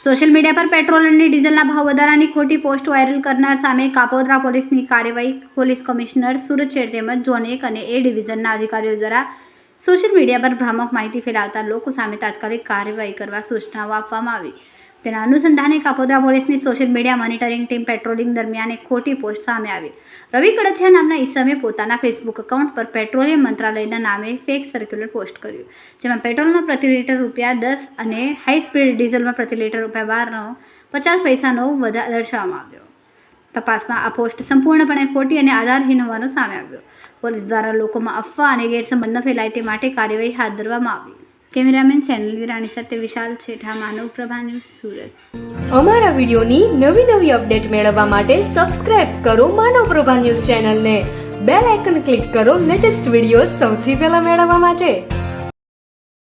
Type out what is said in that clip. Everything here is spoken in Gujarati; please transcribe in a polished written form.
સોશિયલ મીડિયા પર પેટ્રોલ અને ડીઝલના ભાવ વધારાની ખોટી પોસ્ટ વાયરલ કરનાર સામે કાપોદ્રા પોલીસની કાર્યવાહી. પોલીસ કમિશનર સુરત શહેર તેમજ ઝોન 1 અને A ડિવિઝનના અધિકારીઓ દ્વારા સોશિયલ મીડિયા પર ભ્રામક માહિતી ફેલાવતા લોકો સામે તાત્કાલિક કાર્યવાહી કરવા સૂચનાઓ આપવામાં આવી. તેના અનુસંધાને કાપોદ્રા પોલીસની social media monitoring team patrolling દરમિયાન એક ખોટી પોસ્ટ સામે આવી. રવિ કડથિયા નામના ઈસમે પોતાના ફેસબુક એકાઉન્ટ પર પેટ્રોલિયમ મંત્રાલયના નામે ફેક સર્ક્યુલર પોસ્ટ કર્યું, જેમાં પેટ્રોલમાં પ્રતિ લીટર ₹10 અને હાઈ સ્પીડ ડીઝલમાં પ્રતિ લીટર ₹12.50નો વધારો દર્શાવવામાં આવ્યો. તપાસમાં આ પોસ્ટ સંપૂર્ણપણે ખોટી અને આધારહીન હોવાનું સામે આવ્યું. પોલીસ દ્વારા લોકોમાં અફવા અને ગેરસમજ ન ફેલાય તે માટે કાર્યવાહી હાથ ધરવામાં આવી. કેમેરામેન સેનલ વિરાણી સાથે વિશાલ છેઠા, માનવ પ્રભા ન્યૂઝ, સુરત. અમારા વિડીયોની નવી અપડેટ મેળવવા માટે સબસ્ક્રાઇબ કરો માનવ પ્રભા ન્યૂઝ ચેનલને. બેલ આઇકન ક્લિક કરો લેટેસ્ટ વિડીયો સૌથી પહેલા મેળવવા માટે.